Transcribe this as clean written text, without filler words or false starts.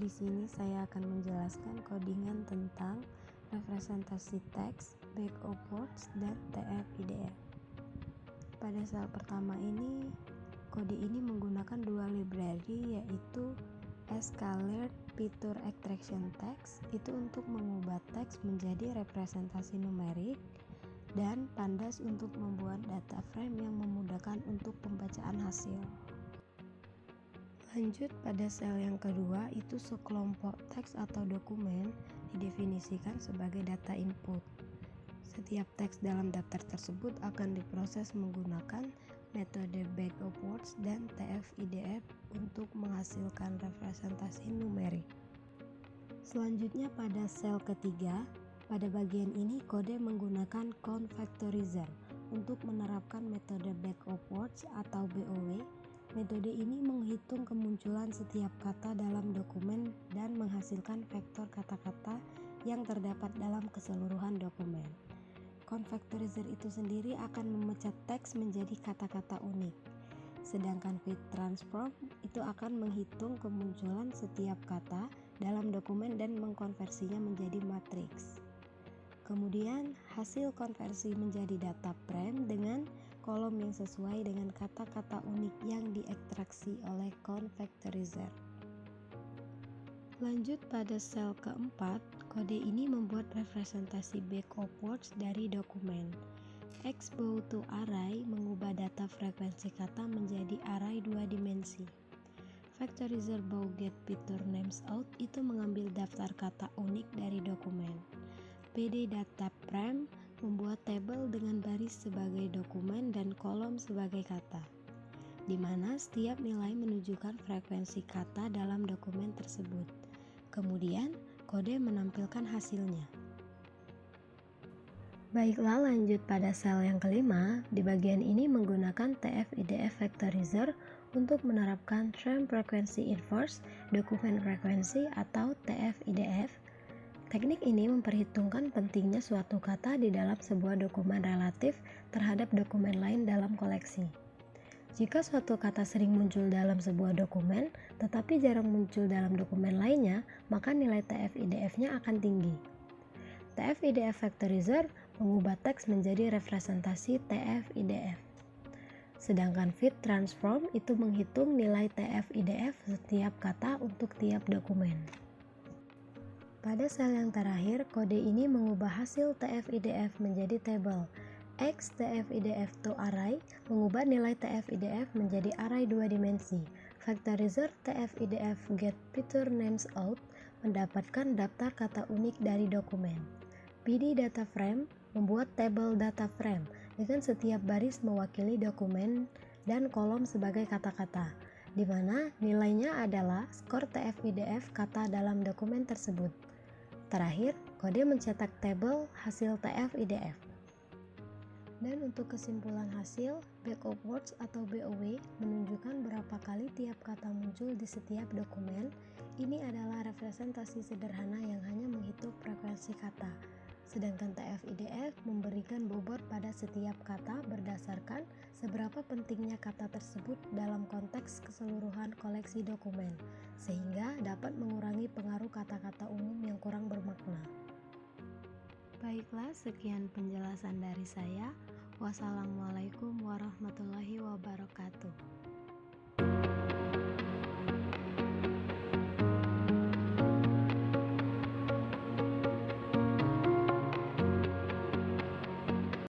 di sini saya akan menjelaskan codingan tentang representasi teks, backup words, dan TF-IDF. Pada sel pertama ini, kode ini menggunakan dua library, yaitu Scalert Feature Extraction Text itu untuk mengubah teks menjadi representasi numerik, dan Pandas untuk membuat data frame yang memudahkan untuk pembacaan hasil. Lanjut pada sel yang kedua, itu sekelompok teks atau dokumen didefinisikan sebagai data input. Setiap teks dalam daftar tersebut akan diproses menggunakan metode backup words dan TF-IDF untuk menghasilkan representasi numerik. Selanjutnya pada sel ketiga, pada bagian ini kode menggunakan count factorizer untuk menerapkan metode backup words atau BOW. Metode ini menghitung kemunculan setiap kata dalam dokumen dan menghasilkan vektor kata-kata yang terdapat dalam keseluruhan dokumen. Count factorizer itu sendiri akan memecah teks menjadi kata-kata unik. Sedangkan fit transform itu akan menghitung kemunculan setiap kata dalam dokumen dan mengkonversinya menjadi matriks. Kemudian hasil konversi menjadi data frame dengan kolom yang sesuai dengan kata-kata unik yang diekstraksi oleh count factorizer. Lanjut pada sel keempat, kode ini membuat representasi backup words dari dokumen. Xbow to array mengubah data frekuensi kata menjadi array 2 dimensi. Factorizer bow get feature names out itu mengambil daftar kata unik dari dokumen. PD data frame membuat tabel dengan baris sebagai dokumen dan kolom sebagai kata, di mana setiap nilai menunjukkan frekuensi kata dalam dokumen tersebut. Kemudian, kode menampilkan hasilnya. Baiklah, lanjut pada sel yang kelima. Di bagian ini menggunakan TF-IDF factorizer untuk menerapkan frame frequency inverse dokumen frekuensi atau TF-IDF. Teknik ini memperhitungkan pentingnya suatu kata di dalam sebuah dokumen relatif terhadap dokumen lain dalam koleksi. Jika suatu kata sering muncul dalam sebuah dokumen, tetapi jarang muncul dalam dokumen lainnya, maka nilai TF-IDF-nya akan tinggi. TF-IDF factorizer mengubah teks menjadi representasi TF-IDF. Sedangkan fit transform itu menghitung nilai TF-IDF setiap kata untuk tiap dokumen. Pada sel yang terakhir, kode ini mengubah hasil TF-IDF menjadi tabel. X TF-IDF to array mengubah nilai TF-IDF menjadi array 2 dimensi. Factorizer TF-IDF get feature names out mendapatkan daftar kata unik dari dokumen. PD data frame membuat tabel data frame dengan setiap baris mewakili dokumen dan kolom sebagai kata-kata, di mana nilainya adalah skor TF-IDF kata dalam dokumen tersebut. Terakhir, kode mencetak tabel hasil TF-IDF. Dan untuk kesimpulan hasil, backup words atau BOW menunjukkan berapa kali tiap kata muncul di setiap dokumen. Ini adalah representasi sederhana yang hanya menghitung frekuensi kata. Sedangkan TF-IDF memberikan bobot pada setiap kata berdasarkan seberapa pentingnya kata tersebut dalam konteks keseluruhan koleksi dokumen, sehingga dapat mengurangi pengaruh kata-kata umum yang kurang bermakna. Baiklah, sekian penjelasan dari saya. Wassalamualaikum warahmatullahi wabarakatuh.